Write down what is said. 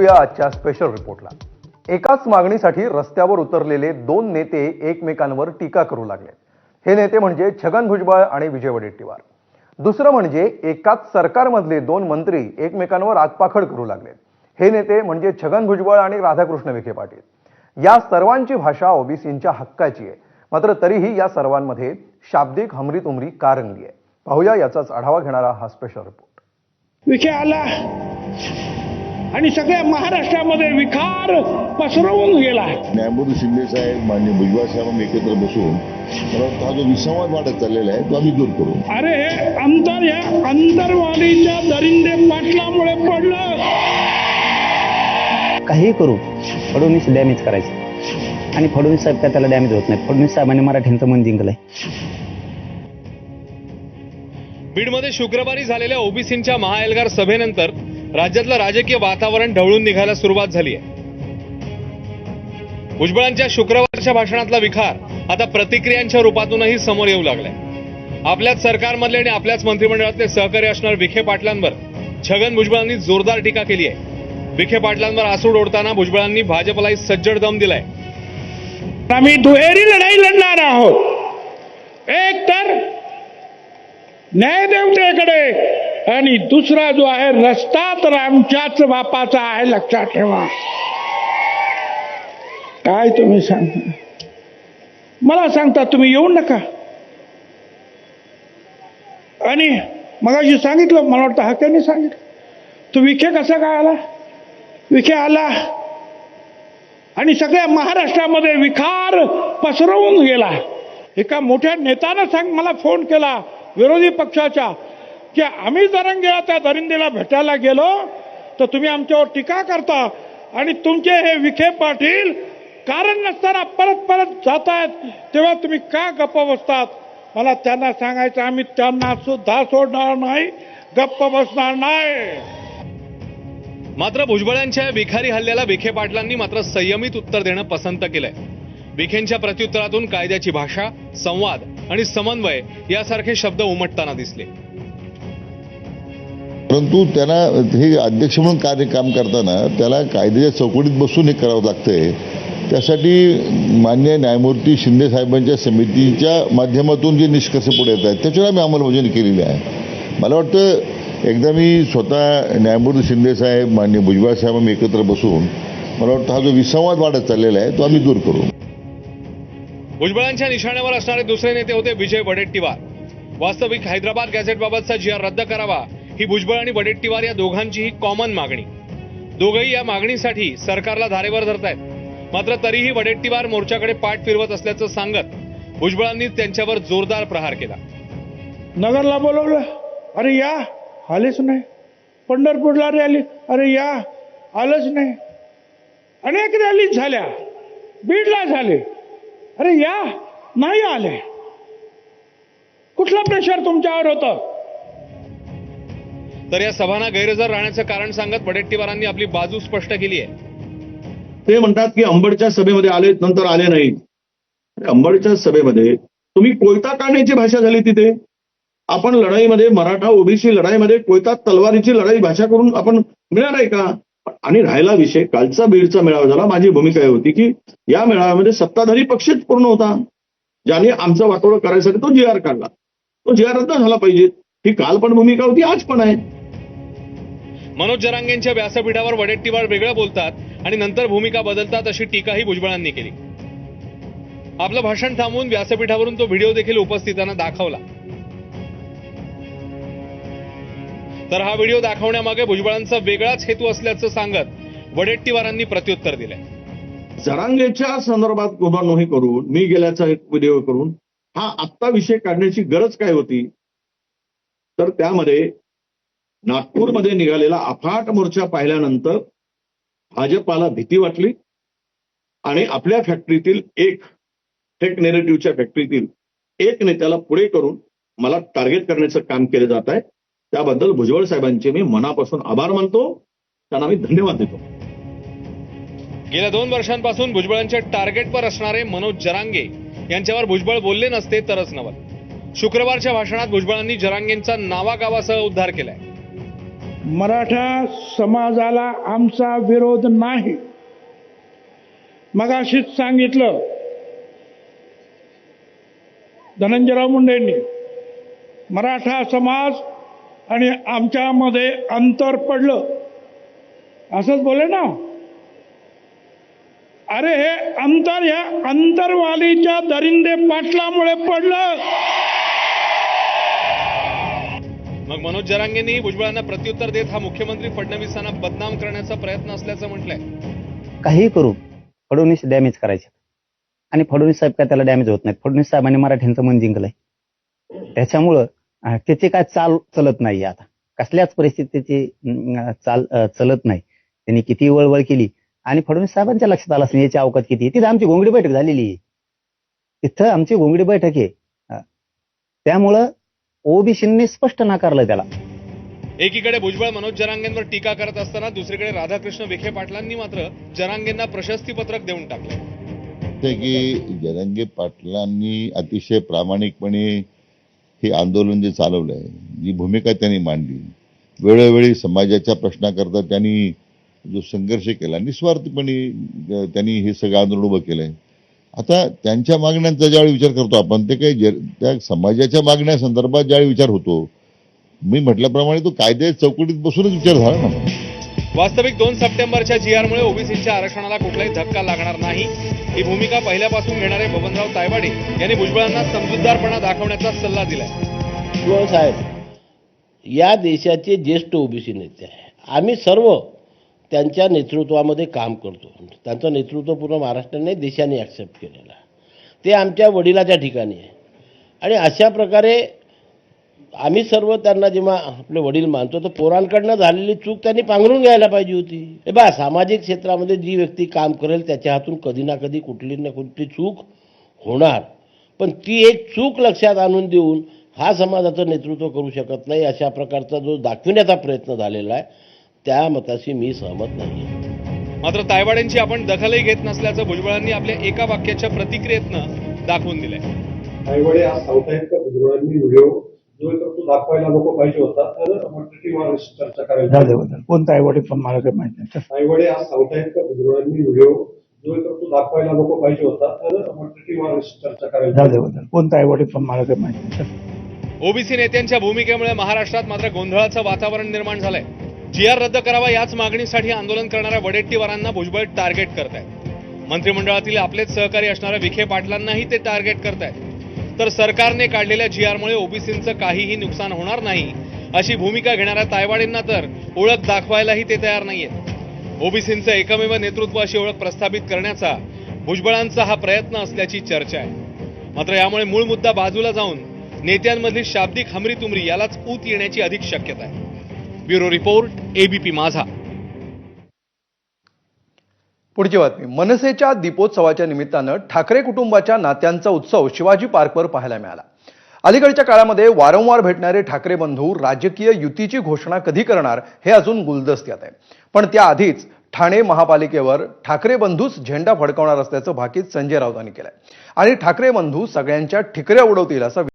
पाहूया आजच्या स्पेशल रिपोर्टला। एकाच मागणीसाठी रस्त्यावर उतरलेले दोन नेते एकमेकांवर टीका करू लागले। हे नेते म्हणजे छगन भुजबळ आणि विजय वडेट्टीवार। दुसरं म्हणजे एकाच सरकारमधले दोन मंत्री एकमेकांवर आगपाखड करू लागले। हे नेते म्हणजे छगन भुजबळ आणि राधाकृष्ण विखे पाटील। या सर्वांची भाषा ओबीसींच्या हक्काची आहे, मात्र तरीही या सर्वांमध्ये शाब्दिक हमरीतुमरी का रंगली आहे? पाहूया याचाच आढावा घेणारा हा स्पेशल रिपोर्ट। विखे आला आणि सगळ्या महाराष्ट्रामध्ये विकार पसरवून गेला। न्यायमूर्ती शिंदे साहेब, माननीय भुजबळ साहेब एकत्र बसून मला वाटतं हा जो विसंवाद वाढत चाललेला आहे तो आम्ही दूर करू। अरे हे अंतर या अंतरवालीच्या दरिंदे पाटलामुळे पडलं। काही करू फडणवीस डॅमेज करायचं आणि फडणवीस साहेब काय त्याला डॅमेज होत नाही। फडणवीस साहेबांनी मराठ्यांचं मन जिंकलंय। बीडमध्ये शुक्रवारी झालेल्या ओबीसींच्या महाएल्गार सभेनंतर राज्यातलं राजकीय वातावरण ढवळून निघायला सुरुवात झाली आहे। भुजबळांच्या शुक्रवारच्या भाषणातला विखार आता प्रतिक्रियांच्या रूपातूनही समोर येऊ लागलाय। आपल्याच सरकारमधले आणि आपल्याच मंत्रिमंडळातले सहकारी असणारे विखे पाटलांवर छगन भुजबळांनी जोरदार टीका केली आहे। विखे पाटलांवर आसूड ओढताना भुजबळांनी भाजपलाही सज्जड दम दिलाय। आम्ही दुहेरी लढाई लढणार आहोत। एक तर न्यायदेवतेकडे आणि दुसरा जो आहे रस्ता तर आमच्याच बापाचा आहे, लक्षात ठेवा। काय तुम्ही सांगता? मला सांगता तुम्ही येऊ नका। आणि मगाशी सांगितलं, मला वाटतं हक्याने सांगितलं, तू विखे कसा काय आला? विखे आला आणि सगळ्या महाराष्ट्रामध्ये विकार पसरवून गेला। एका मोठ्या नेत्यानं मला फोन केला विरोधी पक्षाच्या, की आम्ही जरंगेला त्या दरिंदेला भेटायला गेलो तर तुम्ही आमच्यावर टीका करता आणि तुमचे हे विखे पाटील कारण नसताना परत परत जातायत, तेव्हा तुम्ही का गप्प बसतात? मला त्यांना सांगायचं, आम्ही त्यांना सुद्धा सोडणार नाही, गप्प बसणार नाही। मात्र भुजबळांच्या विखारी हल्ल्याला विखे पाटलांनी मात्र संयमित उत्तर देणं पसंत केलंय। विखेंच्या प्रत्युत्तरातून कायद्याची भाषा, संवाद आणि समन्वय यासारखे शब्द उमटताना दिसले। परंतु त्यांना हे अध्यक्ष म्हणून काम करताना त्याला कायद्याच्या चौकटीत बसून हे करावं लागतंय। त्यासाठी मान्य न्यायमूर्ती शिंदे साहेबांच्या समितीच्या माध्यमातून जे निष्कर्ष पुढे येत आहेत त्याच्यावर आम्ही अंमलबजावणी केलेली आहे। मला वाटतं एकदा मी स्वतः न्यायमूर्ती शिंदे साहेब, मान्य भुजबळ साहेब आम्ही एकत्र बसून मला वाटतं हा जो विसंवाद वाढत चाललेला आहे तो आम्ही दूर करू। भुजबळांच्या निशाण्यावर असणारे दुसरे नेते होते विजय वडेट्टीवार। वास्तविक हैदराबाद गॅझेटबाबतचा GR रद्द करावा ही भुजबळ आणि वडेट्टीवार या दोघांचीही कॉमन मागणी। दोघंही या मागणीसाठी सरकारला धारेवर धरतायत। मात्र तरीही वडेट्टीवार मोर्चाकडे पाठ फिरवत असल्याचं सांगत भुजबळांनी त्यांच्यावर जोरदार प्रहार केला। नगरला बोलवलं, अरे या, आलेच नाही। पंढरपूरला रॅली, अरे या, आलंच नाही। अनेक रॅली झाल्या, बीडला झाले, अरे या, नाही आले। कुठलं प्रेशर तुमच्यावर होतं? तर या सभांना गैरहजर राहण्याचं कारण सांगत वडेट्टीवारांनी आपली बाजू स्पष्ट केली आहे। ते म्हणतात की अंबडच्या सभेमध्ये आले, नंतर आले नाहीत। अंबडच्या सभेमध्ये तुम्ही कोयता काढण्याची भाषा झाली तिथे। आपण लढाईमध्ये मराठा ओबीसी लढाईमध्ये कोयता तलवारीची लढाई भाषा करून आपण मिळणार आहे का? आणि राहिला विषय कालचा बीडचा मेळावा झाला। माझी भूमिका होती की या मेळाव्यामध्ये सत्ताधारी पक्षच पूर्ण होता, ज्याने आमचं वाटोळं करायसाठी तो GR काढला। तो GR रद्द झाला पाहिजे, ही काल पण भूमिका होती, आज पण आहे। मनोज जरांगेंच्या व्यासपीठावर वडेट्टीवार वेगळं बोलतात आणि नंतर भूमिका बदलतात अशी टीकाही भुजबळांनी केली। आपलं भाषण थांबवून व्यासपीठावरून तो व्हिडिओ देखील उपस्थितांना दाखवला। तर हा व्हिडिओ दाखवण्यामागे भुजबळांचा वेगळाच हेतू असल्याचं सांगत वडेट्टीवारांनी प्रत्युत्तर दिलंय। जरांगेच्या संदर्भात उभारणी करून मी गेल्याचा एक व्हिडिओ करून हा आत्ता विषय काढण्याची गरज काय होती? तर त्यामध्ये नागपूरमध्ये निघालेला अफाट मोर्चा पाहिल्यानंतर भाजपाला भीती वाटली आणि आपल्या फॅक्टरीतील एक फेक नेरेटिव्हच्या फॅक्टरीतील एक नेत्याला पुढे करून मला टार्गेट करण्याचं काम केलं जात आहे। त्याबद्दल भुजबळ साहेबांचे मी मनापासून आभार मानतो, त्यांना मी धन्यवाद देतो। गेल्या 2 वर्षांपासून भुजबळांच्या टार्गेटवर असणारे मनोज जरांगे यांच्यावर भुजबळ बोलले नसते तरच नवल। शुक्रवारच्या भाषणात भुजबळांनी जरांगेंचा नावागावासह उद्धार केलाय। मराठा समाजाला आमचा विरोध नाही. मगाशीच सांगितलं धनंजयराव मुंडेंनी, मराठा समाज आणि आमच्यामध्ये अंतर पडलं असंच बोले ना. अरे हे अंतर ह्या अंतरवालीच्या दरिंदे पाटलामुळे पडलं. मग मनोज जरांगेंनी भुजबळांना प्रत्युत्तर देत हा मुख्यमंत्री फडणवीसांना बदनाम करण्याचा प्रयत्न असल्याचं म्हटलंय. काही करू फडणवीस डॅमेज करायचे आणि फडणवीस साहेब काय त्याला डॅमेज होत नाहीत. फडणवीस साहेबांनी मराठ्यांचं मन जिंकलंय. त्याच्यामुळं त्याची काय चाल चलत नाही. आता कसल्याच परिस्थितीची चाल चलत नाही. त्यांनी किती वळवळ केली आणि फडणवीस साहेबांच्या लक्षात आलं असं याची अवकात किती. तिथं आमची घोंगडी बैठक झालेली आहे. तिथं आमची घोंगडी बैठक आहे. त्यामुळं ओबीसींनी स्पष्ट नाकारलं त्याला. एकीकडे भुजबळ मनोज जरांगेंवर टीका करत असताना दुसरीकडे राधाकृष्ण विखे पाटलांनी मात्र जरांगेंना प्रशस्ती पत्रक देऊन टाकलं. ते की जरांगे पाटलांनी अतिशय प्रामाणिकपणे हे आंदोलन जे चालवलं आहे, जी भूमिका त्यांनी मांडली, वेळोवेळी समाजाच्या प्रश्नाकरता त्यांनी जो संघर्ष केला, निस्वार्थपणे त्यांनी हे सगळं आंदोलन उभं केलंय. आता त्यांच्या मागण्यांचा ज्यावेळी विचार करतो आपण, ते काही त्या समाजाच्या मागण्यासंदर्भात ज्यावेळी विचार होतो, मी म्हटल्याप्रमाणे तो कायद्याच्या चौकटीत बसूनच विचार झाला ना. वास्तविक 2 सप्टेंबरच्या जीआरमुळे ओबीसीच्या आरक्षणाला कुठलाही धक्का लागणार नाही, ही भूमिका पहिल्यापासून घेणारे बबनराव तायवाडे यांनी भुजबळांना समजूतदारपणा दाखवण्याचा सल्ला दिलाय. भुजबळ साहेब या देशाचे ज्येष्ठ ओबीसी नेते आहे. आम्ही सर्व त्यांच्या नेतृत्वामध्ये काम करतो. त्यांचं नेतृत्व पूर्ण महाराष्ट्राने देशाने ॲक्सेप्ट केलेलं आहे. ते आमच्या वडिलाच्या ठिकाणी आहे आणि अशा प्रकारे आम्ही सर्व त्यांना जेव्हा आपले वडील मानतो, तर पोरांकडनं झालेली चूक त्यांनी पांघरून घ्यायला पाहिजे होती. हे बा, सामाजिक क्षेत्रामध्ये जी व्यक्ती काम करेल त्याच्या हातून कधी ना कधी कुठली ना कुठली चूक होणार, पण ती एक चूक लक्षात आणून देऊन हा समाजाचं नेतृत्व करू शकत नाही अशा प्रकारचा जो दाखविण्याचा प्रयत्न झालेला आहे, त्या मताशी मी सहमत नाही. मात्र तायवाडेंची आपण दखलही घेत नसल्याचं भुजबळांनी आपल्या एका वाक्याच्या प्रतिक्रियेतनं दाखवून दिलंय. तायवाडे आज सांगतायत का भुजबळांनी व्हिडिओ जो तो दाखवायला नको पाहिजे होता, तर मराठीवर चर्चा करायला. कोण तायवाडे पण मला काही माहित नाही. तायवाडे आज सांगतायत का भुजबळांनी व्हिडिओ जो तो दाखवायला नको पाहिजे होता, तर मराठीवर चर्चा करायला. कोण तायवाडे पण मला काही माहित नाही. ओबीसी नेत्यांच्या भूमिकेमुळे महाराष्ट्रात मात्र गोंधळाचं वातावरण निर्माण झालंय. जीआर रद्द करावा याच मागणीसाठी आंदोलन करणाऱ्या वडेट्टीवारांना भुजबळ टार्गेट करतायत. मंत्रिमंडळातील आपलेच सहकारी असणाऱ्या विखे पाटलांनाही ते टार्गेट करतायत. तर सरकारने काढलेल्या जीआरमुळे ओबीसींचं काहीही नुकसान होणार नाही अशी भूमिका घेणाऱ्या तायवाडेंना तर ओळख दाखवायलाही ते तयार नाहीयेत. ओबीसींचं एकमेव नेतृत्व अशी ओळख प्रस्थापित करण्याचा भुजबळांचा हा प्रयत्न असल्याची चर्चा आहे. मात्र यामुळे मूळ मुद्दा बाजूला जाऊन नेत्यांमधली शाब्दिक हमरीतुमरी यालाच ऊत येण्याची अधिक शक्यता आहे. ब्युरो रिपोर्ट, एबीपी माझा. पुढची बातमी. मनसेच्या दीपोत्सवाच्या निमित्तानं ठाकरे कुटुंबाच्या नात्यांचा उत्सव शिवाजी पार्कवर पाहायला मिळाला. अलीकडच्या काळामध्ये वारंवार भेटणारे ठाकरे बंधू राजकीय युतीची घोषणा कधी करणार हे अजून गुलदस्त्यात आहे. पण त्याआधीच ठाणे महापालिकेवर ठाकरे बंधूच झेंडा फडकवणार असल्याचं भाकीत संजय राऊतांनी केलंय आणि ठाकरे बंधू सगळ्यांच्या ठिकऱ्या उडवतील असा